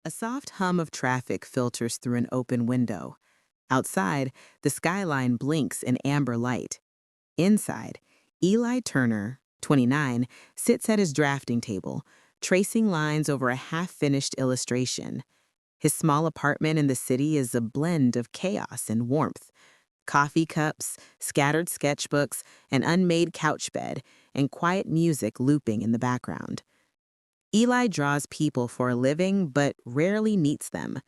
A soft hum of traffic filters through an open window. Outside, the skyline blinks in amber light. Inside, Eli Turner, 29, sits at his drafting table, tracing lines over a half-finished illustration. His small apartment in the city is a blend of chaos and warmth. Coffee cups, scattered sketchbooks, an unmade couch bed, and quiet music looping in the background. Eli draws people for a living, but rarely meets them.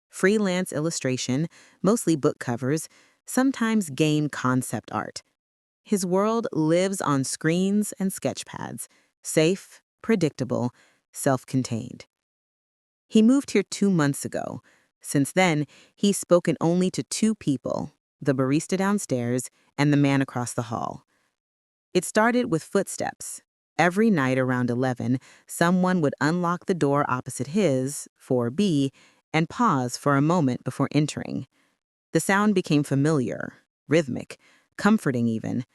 Freelance illustration, mostly book covers, sometimes game concept art. His world lives on screens and sketchpads, safe, predictable, self-contained. He moved here 2 months ago. Since then, he's spoken only to two people, the barista downstairs and the man across the hall. It started with footsteps. Every night around 11, someone would unlock the door opposite his, 4B, and pause for a moment before entering. The sound became familiar, rhythmic, comforting even.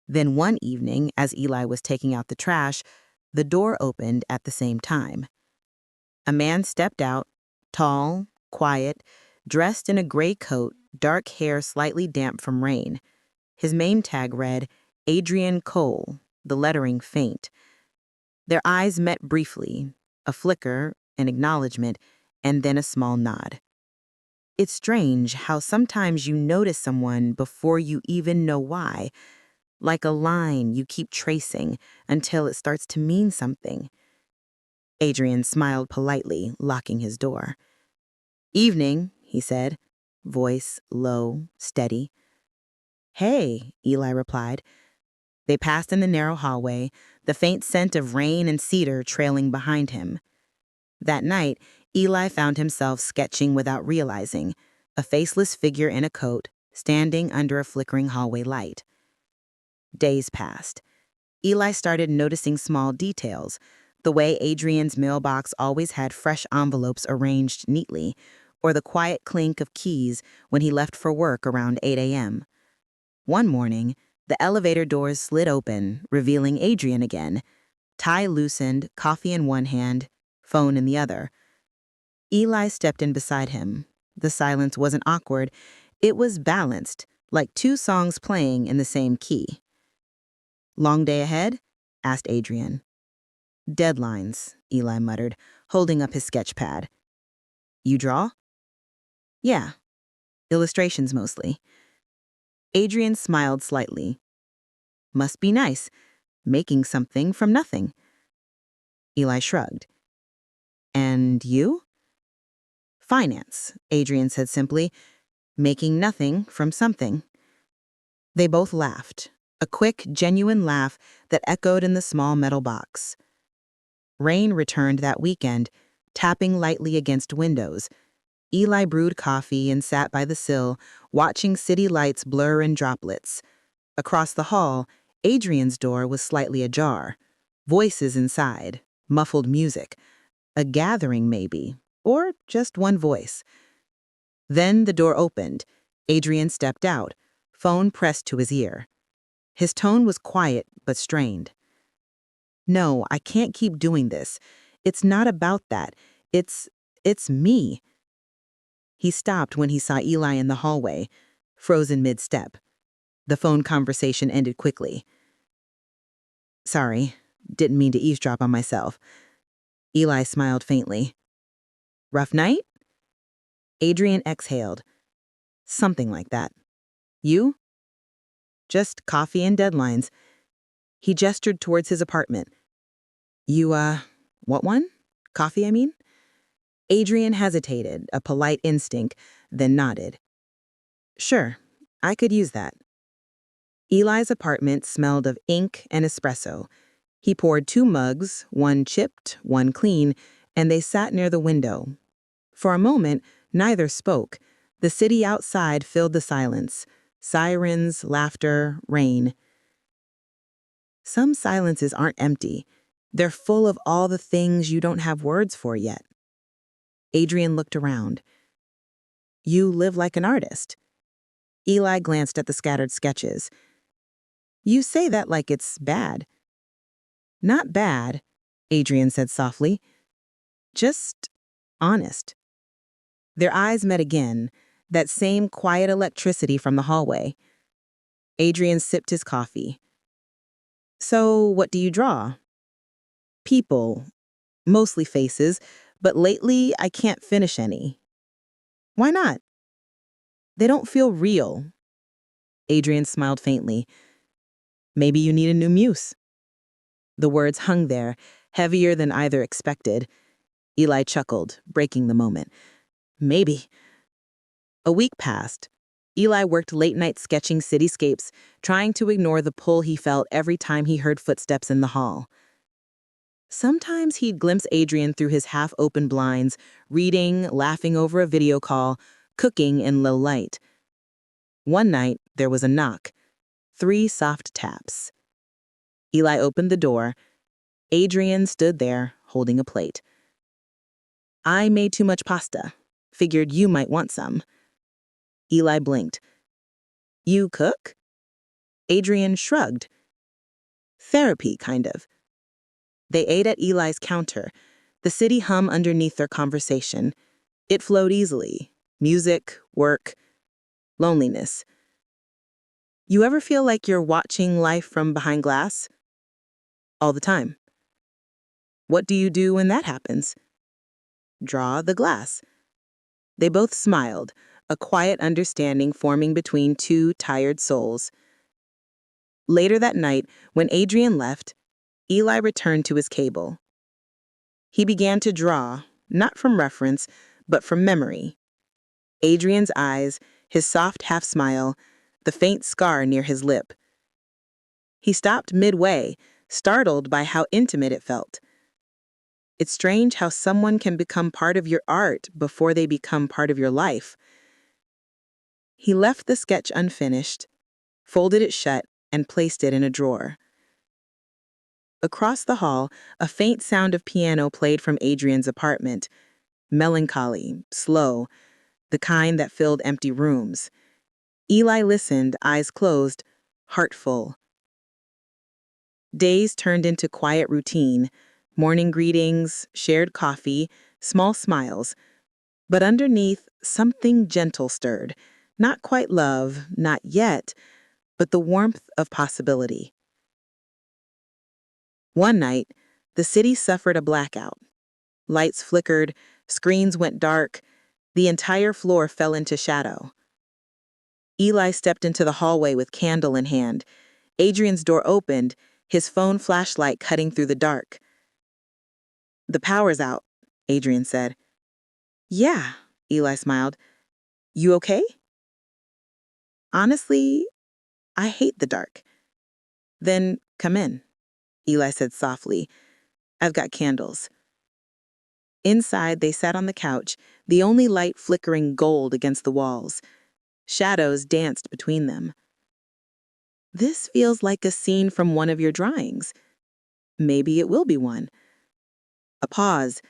Then one evening, as Eli was taking out the trash, the door opened at the same time. A man stepped out, tall, quiet, dressed in a gray coat, dark hair slightly damp from rain. His name tag read, Adrian Cole, the lettering faint. Their eyes met briefly, a flicker, an acknowledgement, and then a small nod. It's strange how sometimes you notice someone before you even know why, like a line you keep tracing until it starts to mean something. Adrian smiled politely, locking his door. "Evening," he said, voice low, steady. "Hey," Eli replied. They passed in the narrow hallway, the faint scent of rain and cedar trailing behind him. That night, Eli found himself sketching without realizing, a faceless figure in a coat, standing under a flickering hallway light. Days passed. Eli started noticing small details, the way Adrian's mailbox always had fresh envelopes arranged neatly, or the quiet clink of keys when he left for work around 8 a.m. One morning, the elevator doors slid open, revealing Adrian again. Tie loosened, coffee in one hand, phone in the other. Eli stepped in beside him. The silence wasn't awkward. It was balanced, like two songs playing in the same key. "Long day ahead?" asked Adrian. "Deadlines," Eli muttered, holding up his sketch pad. "You draw?" "Yeah. Illustrations mostly." Adrian smiled slightly. "Must be nice, making something from nothing." Eli shrugged. "And you?" "Finance," Adrian said simply, "making nothing from something." They both laughed, a quick, genuine laugh that echoed in the small metal box. Rain returned that weekend, tapping lightly against windows. Eli brewed coffee and sat by the sill, watching city lights blur in droplets. Across the hall, Adrian's door was slightly ajar. Voices inside, muffled music. A gathering, maybe, or just one voice. Then the door opened. Adrian stepped out, phone pressed to his ear. His tone was quiet but strained. "No, I can't keep doing this. It's not about that. It's me." He stopped when he saw Eli in the hallway, frozen mid-step. The phone conversation ended quickly. "Sorry, didn't mean to eavesdrop on myself." Eli smiled faintly. "Rough night?" Adrian exhaled. "Something like that. You?" "Just coffee and deadlines." He gestured towards his apartment. "You, what one? Coffee, I mean?" Adrian hesitated, a polite instinct, then nodded. "Sure, I could use that." Eli's apartment smelled of ink and espresso. He poured 2 mugs, one chipped, one clean, and they sat near the window. For a moment, neither spoke. The city outside filled the silence. Sirens, laughter, rain. Some silences aren't empty. They're full of all the things you don't have words for yet. Adrian looked around. "You live like an artist." Eli glanced at the scattered sketches. "You say that like it's bad." "Not bad," Adrian said softly. "Just honest. Their eyes met again, that same quiet electricity from the hallway. Adrian sipped his coffee. So, what do you draw? People, mostly faces, but lately I can't finish any. Why not? They don't feel real. Adrian smiled faintly. Maybe you need a new muse. The words hung there, heavier than either expected. Eli chuckled, breaking the moment. Maybe. A week passed. Eli worked late night sketching cityscapes, trying to ignore the pull he felt every time he heard footsteps in the hall. Sometimes he'd glimpse Adrian through his half-open blinds, reading, laughing over a video call, cooking in low light. One night, there was a knock. 3 soft taps. Eli opened the door. Adrian stood there, holding a plate. I made too much pasta. Figured you might want some. Eli blinked. You cook? Adrian shrugged. Therapy, kind of. They ate at Eli's counter, the city hum underneath their conversation. It flowed easily. Music, work, loneliness. You ever feel like you're watching life from behind glass? All the time. What do you do when that happens? Draw the glass. They both smiled, a quiet understanding forming between 2 tired souls. Later that night, when Adrian left, Eli returned to his cable. He began to draw, not from reference, but from memory. Adrian's eyes, his soft half-smile, the faint scar near his lip. He stopped midway, startled by how intimate it felt. It's strange how someone can become part of your art before they become part of your life. He left the sketch unfinished, folded it shut, and placed it in a drawer. Across the hall, a faint sound of piano played from Adrian's apartment. Melancholy, slow, the kind that filled empty rooms. Eli listened, eyes closed, heart full. Days turned into quiet routine, morning greetings, shared coffee, small smiles. But underneath, something gentle stirred. Not quite love, not yet, but the warmth of possibility. One night, the city suffered a blackout. Lights flickered, screens went dark, the entire floor fell into shadow. Eli stepped into the hallway with candle in hand. Adrian's door opened, his phone flashlight cutting through the dark. The power's out, Adrian said. Yeah, Eli smiled. You okay? Honestly, I hate the dark. Then come in, Eli said softly. I've got candles. Inside, they sat on the couch, the only light flickering gold against the walls. Shadows danced between them. This feels like a scene from one of your drawings. Maybe it will be one. A pause.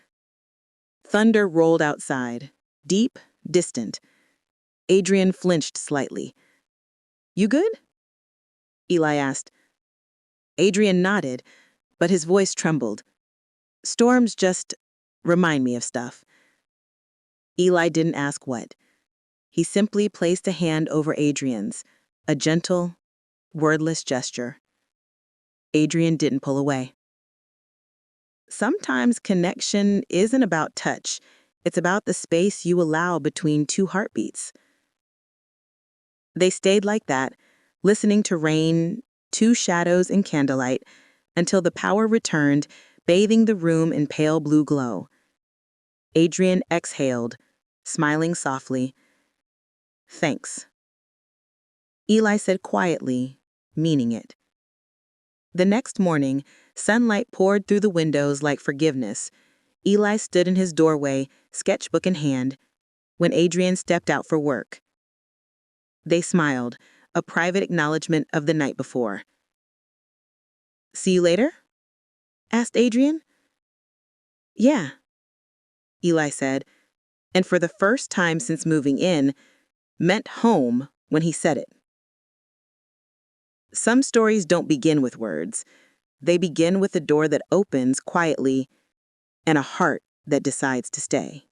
Thunder rolled outside, deep, distant. Adrian flinched slightly. You good? Eli asked. Adrian nodded, but his voice trembled. Storms just remind me of stuff. Eli didn't ask what. He simply placed a hand over Adrian's, a gentle, wordless gesture. Adrian didn't pull away. Sometimes connection isn't about touch. It's about the space you allow between 2 heartbeats. They stayed like that, listening to rain, 2 shadows in candlelight, until the power returned, bathing the room in pale blue glow. Adrian exhaled, smiling softly. Thanks. Eli said quietly, meaning it. The next morning, sunlight poured through the windows like forgiveness. Eli stood in his doorway, sketchbook in hand, when Adrian stepped out for work. They smiled, a private acknowledgement of the night before. See you later? Asked Adrian. Yeah, Eli said, and for the first time since moving in, meant home when he said it. Some stories don't begin with words. They begin with a door that opens quietly and a heart that decides to stay.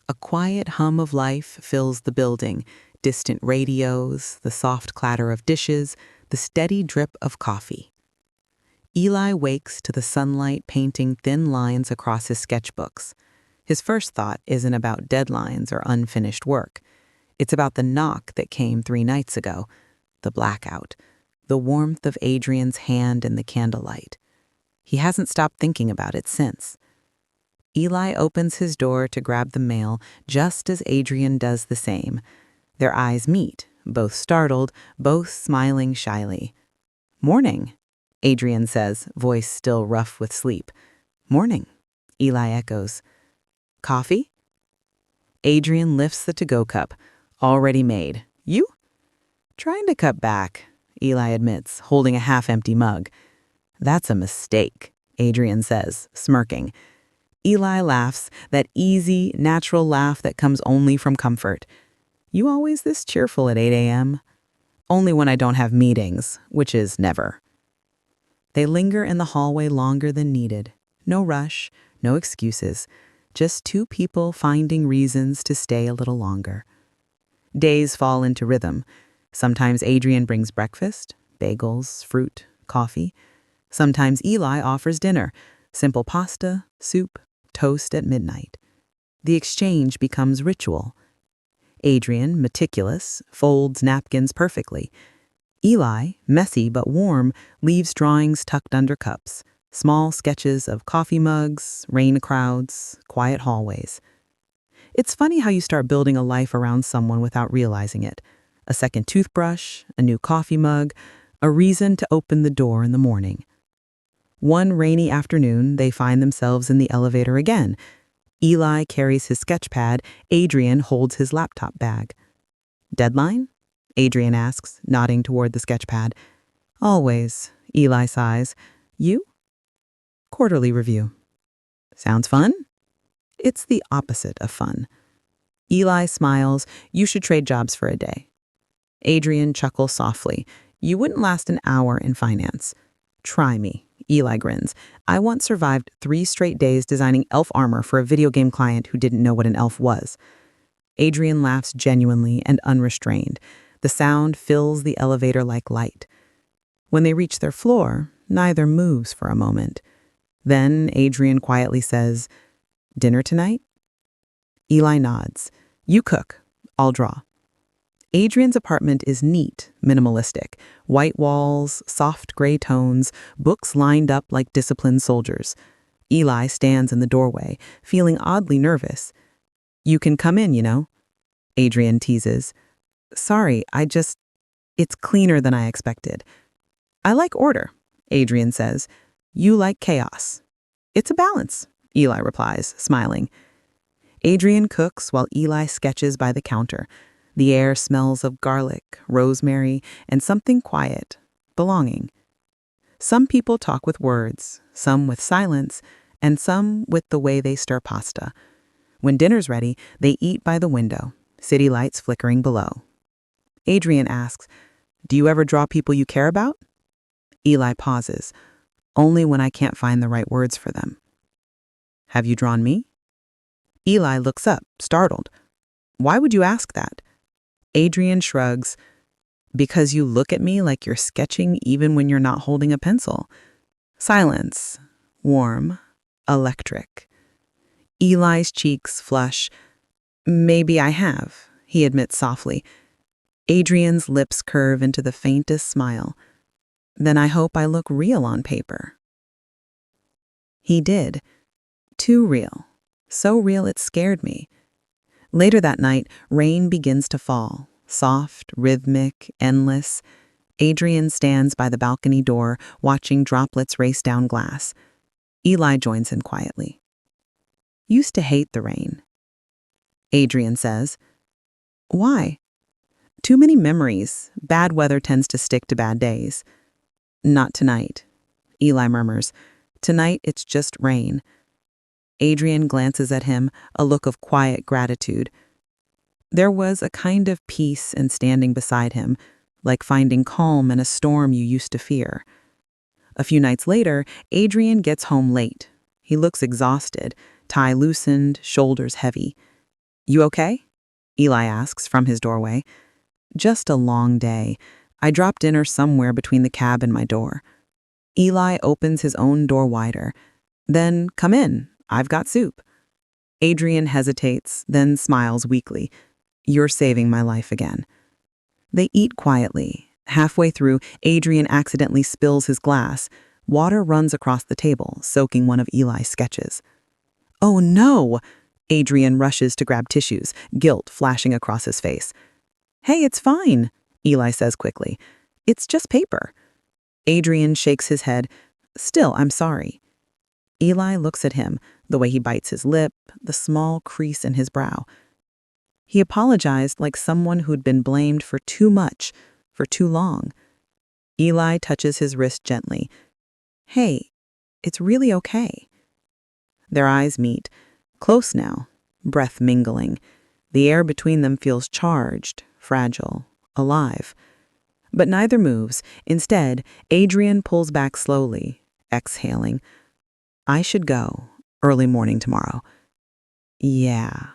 A quiet hum of life fills the building, distant radios, the soft clatter of dishes, the steady drip of coffee. Eli wakes to the sunlight painting thin lines across his sketchbooks. His first thought isn't about deadlines or unfinished work. It's about the knock that came 3 nights ago, the blackout, the warmth of Adrian's hand in the candlelight. He hasn't stopped thinking about it since. Eli opens his door to grab the mail just as Adrian does the same. Their eyes meet, both startled, both smiling shyly. "Morning," Adrian says, voice still rough with sleep. "Morning," Eli echoes. "Coffee?" Adrian lifts the to-go cup, already made. "You?" "Trying to cut back," Eli admits, holding a half-empty mug. "That's a mistake," Adrian says, smirking. Eli laughs, that easy, natural laugh that comes only from comfort. "You always this cheerful at 8 a.m.? "Only when I don't have meetings, which is never." They linger in the hallway longer than needed. No rush, no excuses. Just 2 people finding reasons to stay a little longer. Days fall into rhythm. Sometimes Adrian brings breakfast, bagels, fruit, coffee. Sometimes Eli offers dinner, simple pasta, soup, toast at midnight. The exchange becomes ritual. Adrian, meticulous, folds napkins perfectly. Eli, messy but warm, leaves drawings tucked under cups, small sketches of coffee mugs, rain clouds, quiet hallways. It's funny how you start building a life around someone without realizing it. A second toothbrush, a new coffee mug, a reason to open the door in the morning. One rainy afternoon, they find themselves in the elevator again. Eli carries his sketch pad, Adrian holds his laptop bag. "Deadline?" Adrian asks, nodding toward the sketch pad. "Always," Eli sighs. "You?" "Quarterly review." "Sounds fun?" It's the opposite of fun. Eli smiles. "You should trade jobs for a day." Adrian chuckles softly. "You wouldn't last an hour in finance." "Try me," Eli grins. "I once survived 3 straight days designing elf armor for a video game client who didn't know what an elf was." Adrian laughs genuinely and unrestrained. The sound fills the elevator like light. When they reach their floor, neither moves for a moment. Then Adrian quietly says, "Dinner tonight?" Eli nods. "You cook. I'll draw." Adrian's apartment is neat, minimalistic. White walls, soft gray tones, books lined up like disciplined soldiers. Eli stands in the doorway, feeling oddly nervous. "You can come in, you know," Adrian teases. "Sorry, it's cleaner than I expected." "I like order," Adrian says. "You like chaos." "It's a balance," Eli replies, smiling. Adrian cooks while Eli sketches by the counter. The air smells of garlic, rosemary, and something quiet, belonging. Some people talk with words, some with silence, and some with the way they stir pasta. When dinner's ready, they eat by the window, city lights flickering below. Adrian asks, "Do you ever draw people you care about?" Eli pauses. "Only when I can't find the right words for them." "Have you drawn me?" Eli looks up, startled. "Why would you ask that?" Adrian shrugs. "Because you look at me like you're sketching even when you're not holding a pencil." Silence. Warm. Electric. Eli's cheeks flush. "Maybe I have," he admits softly. Adrian's lips curve into the faintest smile. "Then I hope I look real on paper." He did. Too real. So real it scared me. Later that night, rain begins to fall. Soft, rhythmic, endless. Adrian stands by the balcony door, watching droplets race down glass. Eli joins him quietly. "Used to hate the rain." Adrian says. "Why?" "Too many memories. Bad weather tends to stick to bad days." "Not tonight," Eli murmurs. "Tonight it's just rain." Adrian glances at him, a look of quiet gratitude. There was a kind of peace in standing beside him, like finding calm in a storm you used to fear. A few nights later, Adrian gets home late. He looks exhausted, tie loosened, shoulders heavy. You okay? Eli asks from his doorway. Just a long day. I dropped dinner somewhere between the cab and my door. Eli opens his own door wider. Then, come in. I've got soup. Adrian hesitates, then smiles weakly. You're saving my life again. They eat quietly. Halfway through, Adrian accidentally spills his glass. Water runs across the table, soaking one of Eli's sketches. Oh no! Adrian rushes to grab tissues, guilt flashing across his face. Hey, it's fine, Eli says quickly. It's just paper. Adrian shakes his head. Still, I'm sorry. Eli looks at him, the way he bites his lip, the small crease in his brow. He apologized like someone who'd been blamed for too much, for too long. Eli touches his wrist gently. Hey, it's really okay. Their eyes meet, close now, breath mingling. The air between them feels charged, fragile, alive. But neither moves. Instead, Adrian pulls back slowly, exhaling. I should go, early morning tomorrow. Yeah,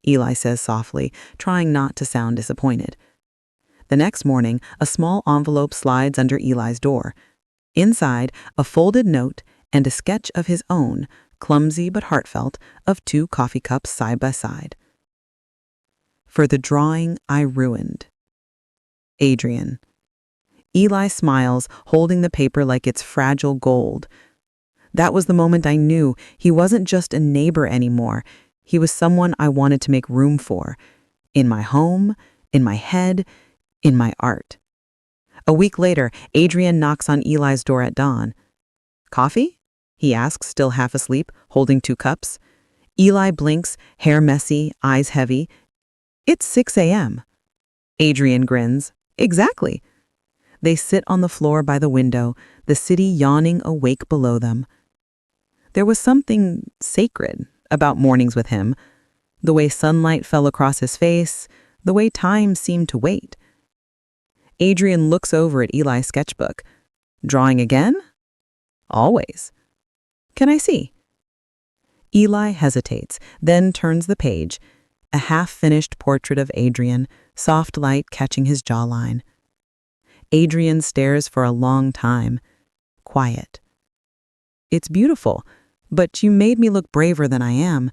Eli says softly, trying not to sound disappointed. The next morning, a small envelope slides under Eli's door. Inside, a folded note and a sketch of his own, clumsy but heartfelt, of 2 coffee cups side by side. For the drawing I ruined. Adrian. Eli smiles, holding the paper like it's fragile gold. That was the moment I knew he wasn't just a neighbor anymore. He was someone I wanted to make room for. In my home, in my head, in my art. A week later, Adrian knocks on Eli's door at dawn. Coffee? He asks, still half asleep, holding 2 cups. Eli blinks, hair messy, eyes heavy. It's 6 a.m. Adrian grins. Exactly. They sit on the floor by the window, the city yawning awake below them. There was something sacred about mornings with him. The way sunlight fell across his face, the way time seemed to wait. Adrian looks over at Eli's sketchbook. Drawing again? Always. Can I see? Eli hesitates, then turns the page. A half-finished portrait of Adrian, soft light catching his jawline. Adrian stares for a long time, quiet. It's beautiful, but you made me look braver than I am.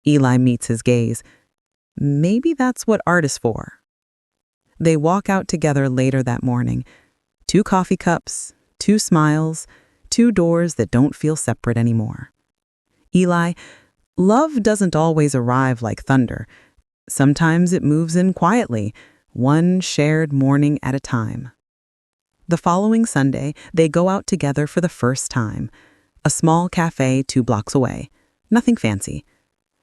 Eli meets his gaze. Maybe that's what art is for. They walk out together later that morning. 2 coffee cups, 2 smiles, 2 doors that don't feel separate anymore. Eli, love doesn't always arrive like thunder. Sometimes it moves in quietly, one shared morning at a time. The following Sunday, they go out together for the first time. A small cafe 2 blocks away. Nothing fancy.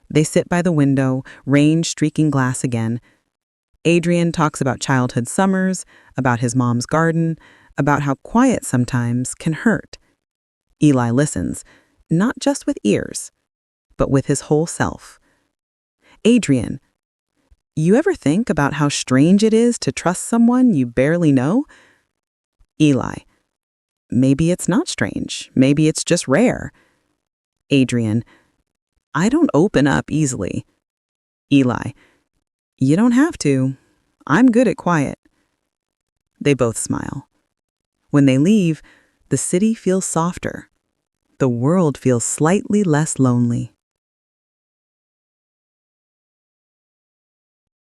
They sit by the window, rain streaking glass again. Adrian talks about childhood summers, about his mom's garden, about how quiet sometimes can hurt. Eli listens, not just with ears, but with his whole self. Adrian, you ever think about how strange it is to trust someone you barely know? Eli, maybe it's not strange. Maybe it's just rare. Adrian, I don't open up easily. Eli, you don't have to. I'm good at quiet. They both smile. When they leave, the city feels softer. The world feels slightly less lonely.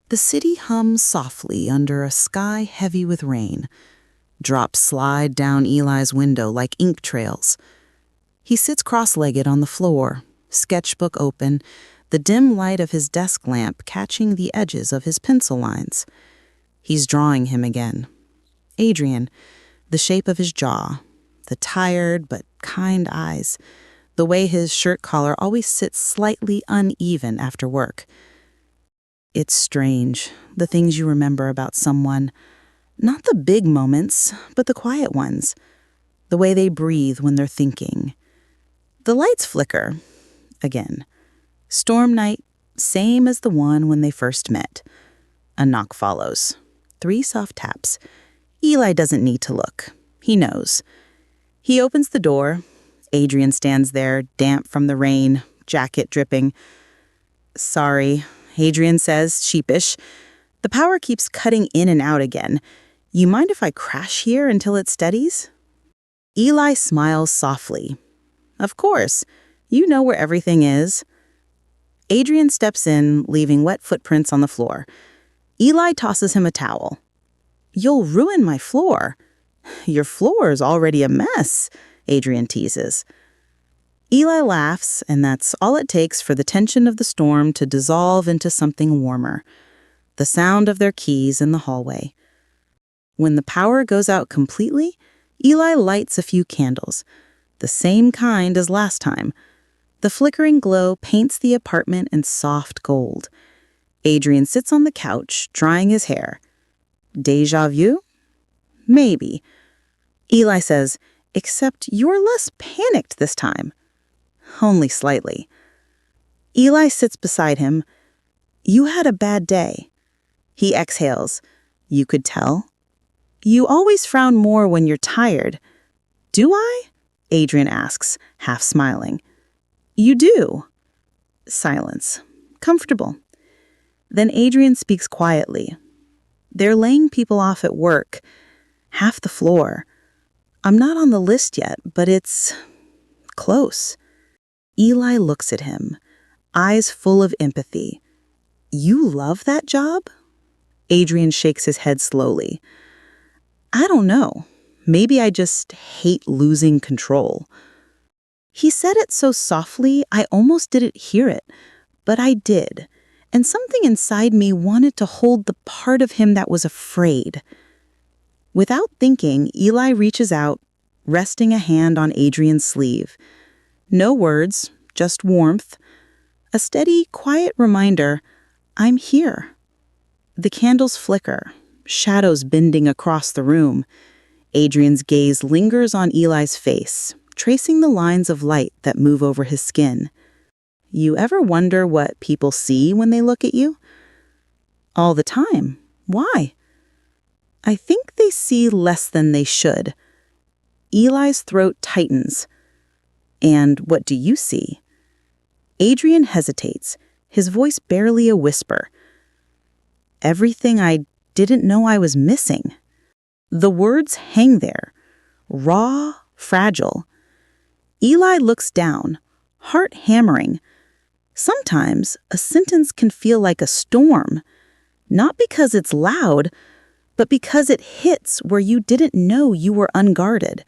The city hums softly under a sky heavy with rain. Drops slide down Eli's window like ink trails. He sits cross-legged on the floor, sketchbook open, the dim light of his desk lamp catching the edges of his pencil lines. He's drawing him again. Adrian, the shape of his jaw, the tired but kind eyes, the way his shirt collar always sits slightly uneven after work. It's strange, the things you remember about someone. Not the big moments, but the quiet ones. The way they breathe when they're thinking. The lights flicker. Again. Storm night, same as the one when they first met. A knock follows. 3 soft taps. Eli doesn't need to look. He knows. He opens the door. Adrian stands there, damp from the rain, jacket dripping. Sorry, Adrian says, sheepish. The power keeps cutting in and out again. You mind if I crash here until it steadies? Eli smiles softly. Of course. You know where everything is. Adrian steps in, leaving wet footprints on the floor. Eli tosses him a towel. You'll ruin my floor. Your floor is already a mess, Adrian teases. Eli laughs, and that's all it takes for the tension of the storm to dissolve into something warmer. The sound of their keys in the hallway. When the power goes out completely, Eli lights a few candles, the same kind as last time. The flickering glow paints the apartment in soft gold. Adrian sits on the couch, drying his hair. Déjà vu? Maybe. Eli says, except you're less panicked this time. Only slightly. Eli sits beside him. You had a bad day. He exhales. You could tell. You always frown more when you're tired. Do I? Adrian asks, half smiling. You do. Silence. Comfortable. Then Adrian speaks quietly. They're laying people off at work. Half the floor. I'm not on the list yet, but it's close. Eli looks at him, eyes full of empathy. You love that job? Adrian shakes his head slowly. I don't know. Maybe I just hate losing control. He said it so softly I almost didn't hear it, but I did, and something inside me wanted to hold the part of him that was afraid. Without thinking, Eli reaches out, resting a hand on Adrian's sleeve. No words, just warmth. A steady, quiet reminder, I'm here. The candles flicker, shadows bending across the room. Adrian's gaze lingers on Eli's face, tracing the lines of light that move over his skin. You ever wonder what people see when they look at you? All the time. Why? I think they see less than they should. Eli's throat tightens. And what do you see? Adrian hesitates, his voice barely a whisper. Everything I didn't know I was missing. The words hang there, raw, fragile. Eli looks down, heart hammering. Sometimes a sentence can feel like a storm, not because it's loud, but because it hits where you didn't know you were unguarded.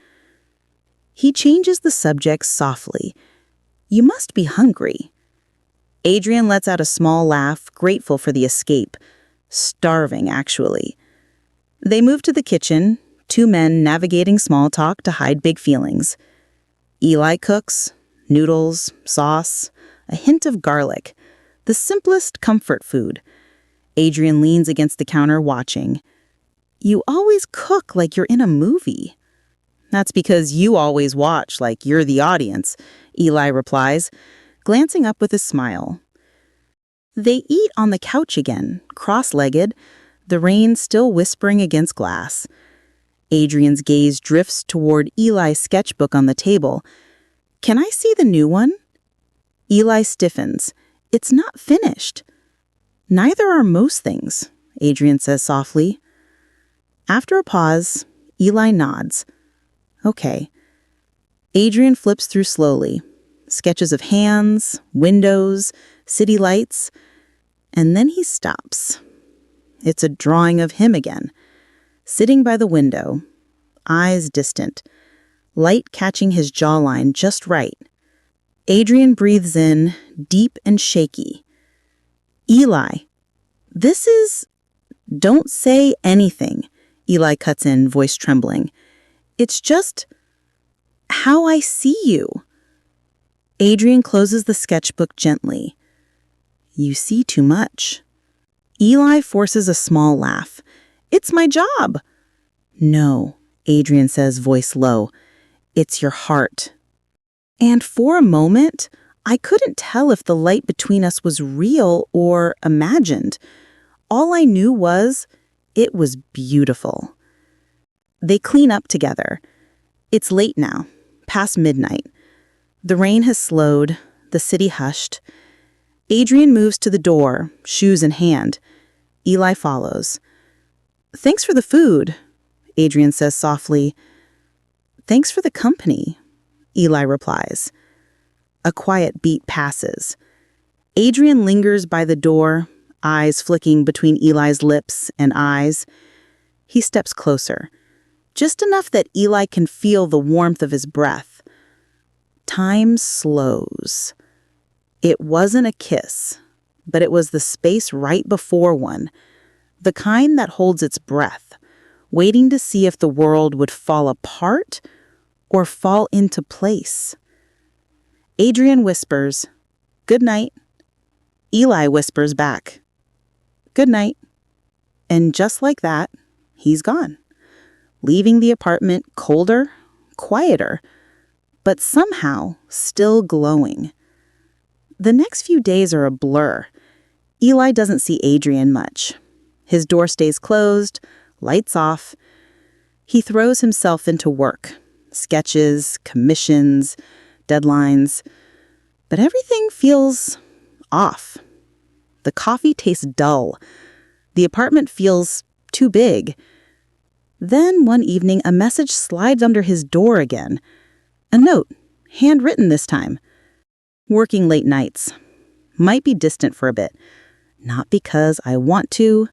He changes the subject softly. You must be hungry. Adrian lets out a small laugh, grateful for the escape. Starving, actually. They move to the kitchen, two men navigating small talk to hide big feelings. Eli cooks, noodles, sauce, a hint of garlic. The simplest comfort food. Adrian leans against the counter watching. You always cook like you're in a movie. That's because you always watch like you're the audience, Eli replies, glancing up with a smile. They eat on the couch again, cross-legged, the rain still whispering against glass. Adrian's gaze drifts toward Eli's sketchbook on the table. Can I see the new one? Eli stiffens. It's not finished. Neither are most things, Adrian says softly. After a pause, Eli nods. Okay. Adrian flips through slowly. Sketches of hands, windows, city lights, and then he stops. It's a drawing of him again, sitting by the window, eyes distant, light catching his jawline just right. Adrian breathes in, deep and shaky. Eli, this is... Don't say anything, Eli cuts in, voice trembling. It's just how I see you. Adrian closes the sketchbook gently. You see too much. Eli forces a small laugh. It's my job. No, Adrian says, voice low. It's your heart. And for a moment, I couldn't tell if the light between us was real or imagined. All I knew was it was beautiful. They clean up together. It's late now, past midnight. The rain has slowed, the city hushed. Adrian moves to the door, shoes in hand. Eli follows. "Thanks for the food," Adrian says softly. "Thanks for the company," Eli replies. A quiet beat passes. Adrian lingers by the door, eyes flicking between Eli's lips and eyes. He steps closer, just enough that Eli can feel the warmth of his breath. Time slows. It wasn't a kiss, but it was the space right before one, the kind that holds its breath, waiting to see if the world would fall apart or fall into place. Adrian whispers, "Good night." Eli whispers back, "Good night." And just like that, he's gone, leaving the apartment colder, quieter, but somehow still glowing. The next few days are a blur. Eli doesn't see Adrian much. His door stays closed, lights off. He throws himself into work, sketches, commissions, deadlines. But everything feels off. The coffee tastes dull. The apartment feels too big. Then one evening, a message slides under his door again. A note, handwritten this time. "Working late nights. Might be distant for a bit. Not because I want to,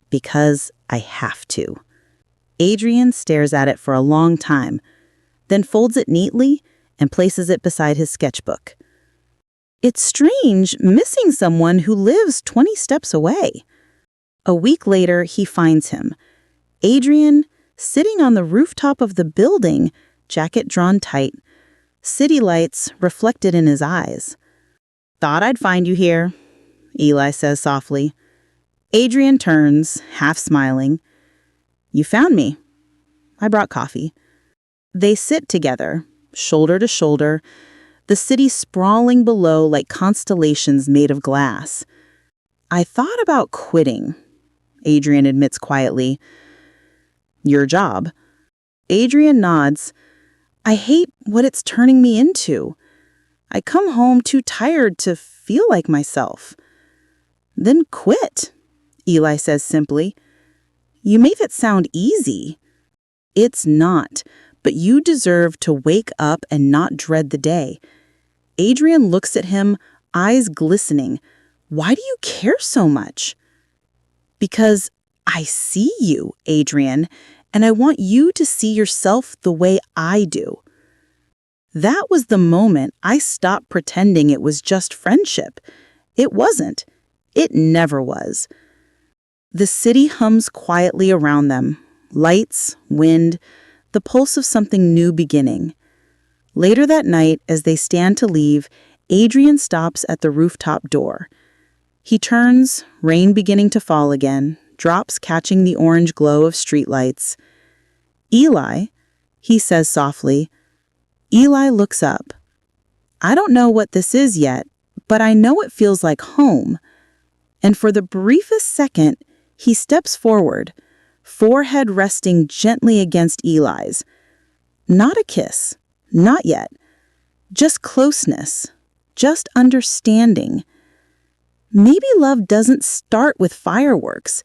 because I have to." Adrian stares at it for a long time, then folds it neatly and places it beside his sketchbook. It's strange missing someone who lives 20 steps away. A week later, he finds him. Adrian, sitting on the rooftop of the building, jacket drawn tight, city lights reflected in his eyes. "Thought I'd find you here," Eli says softly. Adrian turns, half smiling. "You found me. I brought coffee." They sit together, shoulder to shoulder, the city sprawling below like constellations made of glass. "I thought about quitting," Adrian admits quietly. "Your job?" Adrian nods. "I hate what it's turning me into. I come home too tired to feel like myself." "Then quit," Eli says simply. "You make it sound easy." It's not, but you deserve to wake up and not dread the day. Adrian looks at him, eyes glistening. "Why do you care so much?" "Because I see you, Adrian, and I want you to see yourself the way I do." That was the moment I stopped pretending it was just friendship. It wasn't. It never was. The city hums quietly around them. Lights, wind, the pulse of something new beginning. Later that night, as they stand to leave, Adrian stops at the rooftop door. He turns, rain beginning to fall again, drops catching the orange glow of streetlights. "Eli," he says softly. Eli looks up. "I don't know what this is yet, but I know it feels like home." And for the briefest second, he steps forward, forehead resting gently against Eli's. Not a kiss, not yet. Just closeness, just understanding. Maybe love doesn't start with fireworks.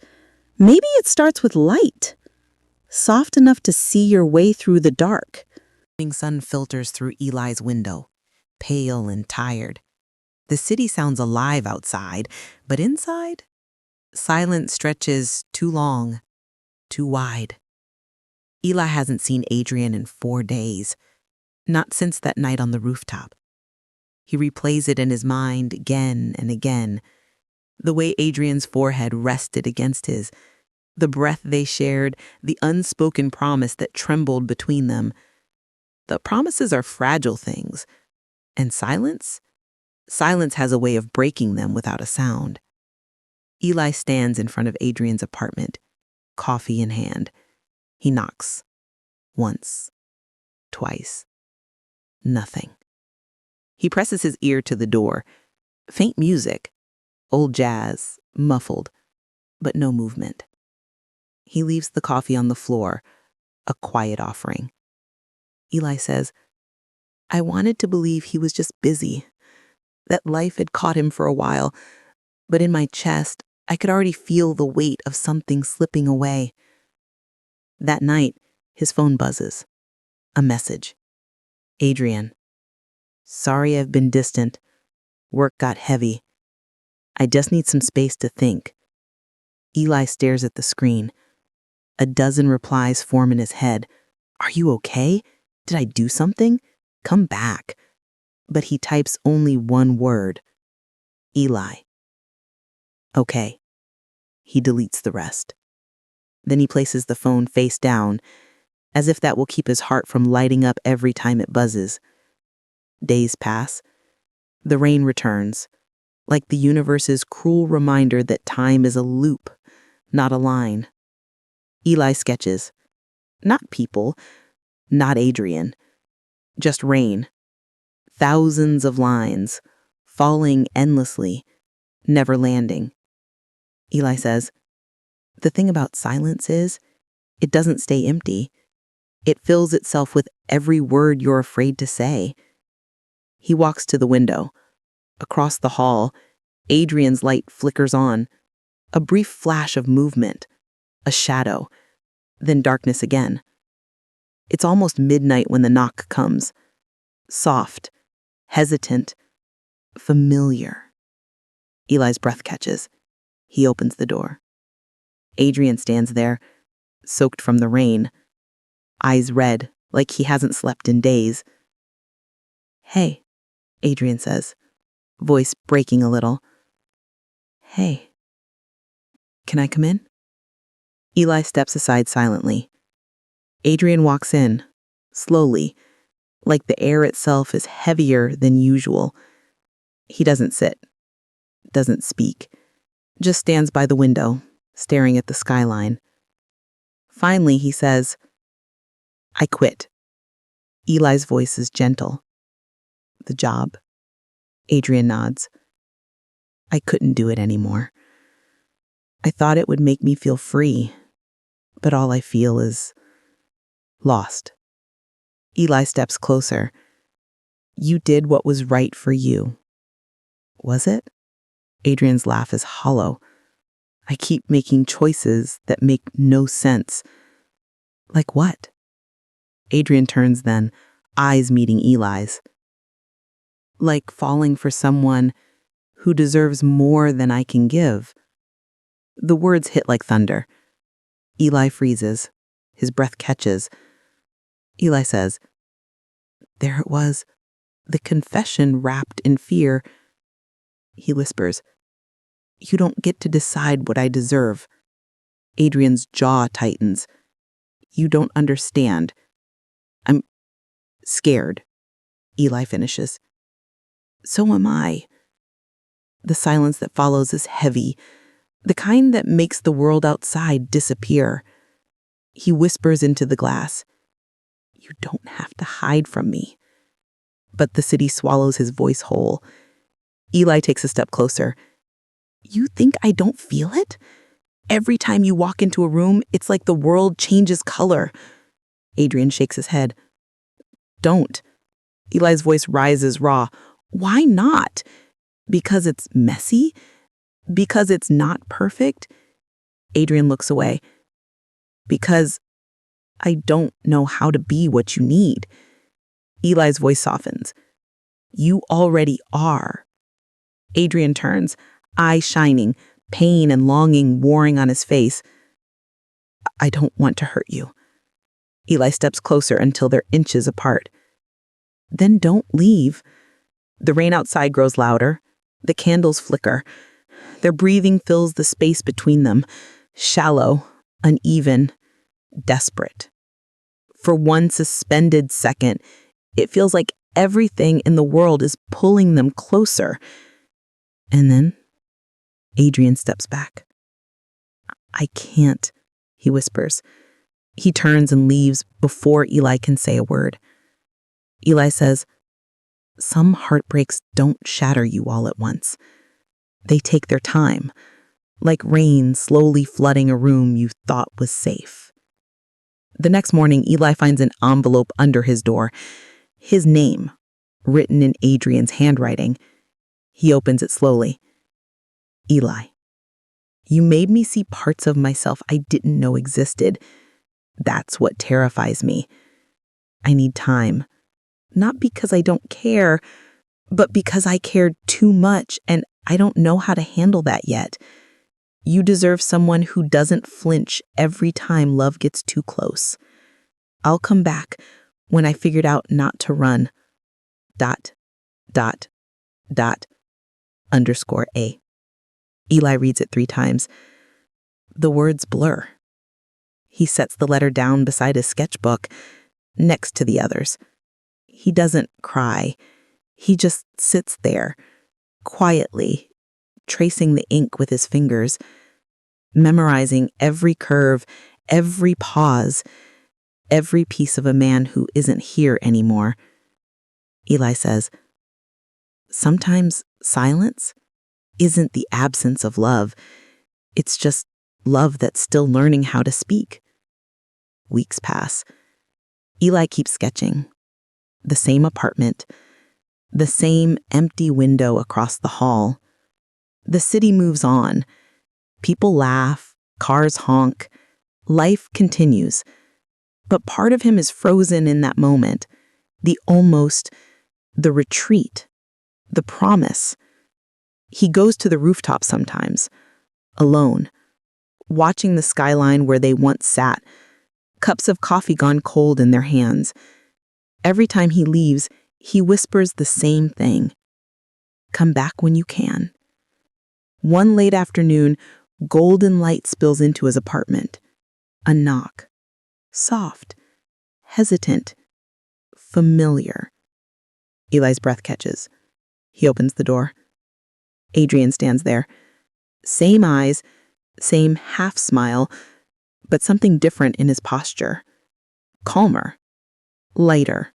Maybe it starts with light, soft enough to see your way through the dark. The sun filters through Eli's window, pale and tired. The city sounds alive outside, but inside, silence stretches too long, too wide. Eli hasn't seen Adrian in 4 days, not since that night on the rooftop. He replays it in his mind again and again. The way Adrian's forehead rested against his, the breath they shared, the unspoken promise that trembled between them. The promises are fragile things, and silence has a way of breaking them without a sound. Eli stands in front of Adrian's apartment, coffee in hand. He knocks. Once. Twice. Nothing. He presses his ear to the door. Faint music. Old jazz, muffled, but no movement. He leaves the coffee on the floor, a quiet offering. Eli says, "I wanted to believe he was just busy, that life had caught him for a while, but in my chest, I could already feel the weight of something slipping away. That night, his phone buzzes. A message. Adrian. Sorry I've been distant. Work got heavy. I just need some space to think. Eli stares at the screen. A dozen replies form in his head. Are you okay? Did I do something? Come back. But he types only one word. Eli. Okay. He deletes the rest. Then he places the phone face down, as if that will keep his heart from lighting up every time it buzzes. Days pass. The rain returns, like the universe's cruel reminder that time is a loop, not a line. Eli sketches. Not people, not Adrian. Just rain. Thousands of lines, falling endlessly, never landing. Eli says, the thing about silence is, it doesn't stay empty. It fills itself with every word you're afraid to say. He walks to the window. Across the hall, Adrian's light flickers on. A brief flash of movement, a shadow, then darkness again. It's almost midnight when the knock comes. Soft, hesitant, familiar. Eli's breath catches. He opens the door. Adrian stands there, soaked from the rain, eyes red, like he hasn't slept in days. Hey, Adrian says, voice breaking a little. Hey, can I come in? Eli steps aside silently. Adrian walks in, slowly, like the air itself is heavier than usual. He doesn't sit, doesn't speak, just stands by the window, staring at the skyline. Finally, he says, I quit. Eli's voice is gentle. The job? Adrian nods. I couldn't do it anymore. I thought it would make me feel free, but all I feel is lost. Eli steps closer. You did what was right for you. Was it? Adrian's laugh is hollow. I keep making choices that make no sense. Like what? Adrian turns then, eyes meeting Eli's. Like falling for someone who deserves more than I can give. The words hit like thunder. Eli freezes. His breath catches. Eli says, there it was, the confession wrapped in fear. He whispers, you don't get to decide what I deserve. Adrian's jaw tightens. You don't understand. I'm scared. Eli finishes. So am I. The silence that follows is heavy, the kind that makes the world outside disappear. He whispers into the glass. You don't have to hide from me. But the city swallows his voice whole. Eli takes a step closer. You think I don't feel it? Every time you walk into a room, it's like the world changes color. Adrian shakes his head. Don't. Eli's voice rises raw. Why not? Because it's messy? Because it's not perfect? Adrian looks away. Because I don't know how to be what you need. Eli's voice softens. You already are. Adrian turns, eyes shining, pain and longing warring on his face. I don't want to hurt you. Eli steps closer until they're inches apart. Then don't leave. The rain outside grows louder. The candles flicker. Their breathing fills the space between them, shallow, uneven, desperate. For one suspended second, it feels like everything in the world is pulling them closer. And then Adrian steps back. I can't, he whispers. He turns and leaves before Eli can say a word. Eli says, some heartbreaks don't shatter you all at once. They take their time, like rain slowly flooding a room you thought was safe. The next morning, Eli finds an envelope under his door. His name, written in Adrian's handwriting. He opens it slowly. Eli, you made me see parts of myself I didn't know existed. That's what terrifies me. I need time. Not because I don't care, but because I cared too much and I don't know how to handle that yet. You deserve someone who doesn't flinch every time love gets too close. I'll come back when I figured out not to run. Dot, dot, dot, underscore A. Eli reads it 3 times. The words blur. He sets the letter down beside his sketchbook, next to the others. He doesn't cry. He just sits there, quietly, tracing the ink with his fingers, memorizing every curve, every pause, every piece of a man who isn't here anymore. Eli says, sometimes silence isn't the absence of love. It's just love that's still learning how to speak. Weeks pass. Eli keeps sketching. The same apartment, the same empty window across the hall. The city moves on. People laugh, cars honk. Life continues. But part of him is frozen in that moment. The almost, the retreat, the promise. He goes to the rooftop sometimes, alone, watching the skyline where they once sat, cups of coffee gone cold in their hands. Every time he leaves, he whispers the same thing. Come back when you can. One late afternoon, golden light spills into his apartment. A knock. Soft, hesitant, familiar. Eli's breath catches. He opens the door. Adrian stands there. Same eyes, same half smile, but something different in his posture. Calmer. Lighter.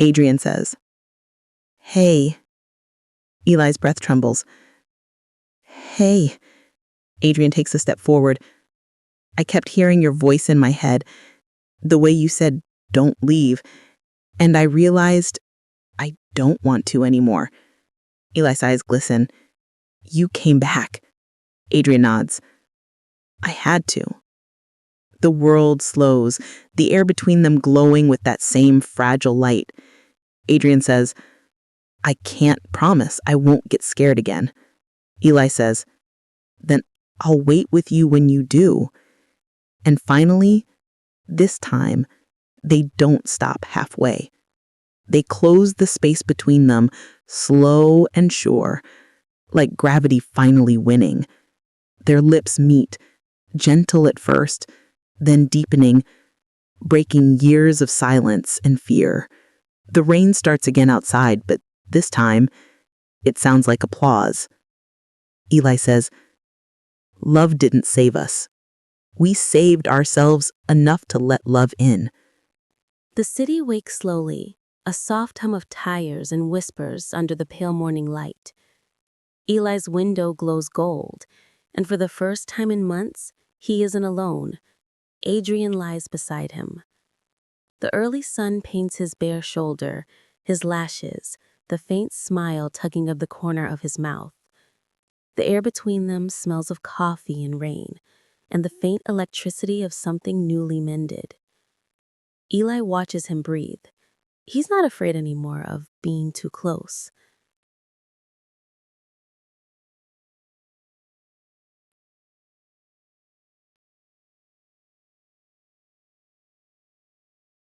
Adrian says, Hey. Eli's breath trembles. Hey. Adrian takes a step forward. I kept hearing your voice in my head, the way you said, don't leave, and I realized I don't want to anymore. Eli's eyes glisten. You came back. Adrian nods. I had to. The world slows, the air between them glowing with that same fragile light. Adrian says, I can't promise I won't get scared again. Eli says, then I'll wait with you when you do. And finally, this time, they don't stop halfway. They close the space between them, slow and sure, like gravity finally winning. Their lips meet, gentle at first, then deepening, breaking years of silence and fear. The rain starts again outside, but this time, it sounds like applause. Eli says, love didn't save us. We saved ourselves enough to let love in. The city wakes slowly, a soft hum of tires and whispers under the pale morning light. Eli's window glows gold, and for the first time in months, he isn't alone. Adrian lies beside him. The early sun paints his bare shoulder, his lashes, the faint smile tugging of the corner of his mouth. The air between them smells of coffee and rain, and the faint electricity of something newly mended. Eli watches him breathe. He's not afraid anymore of being too close.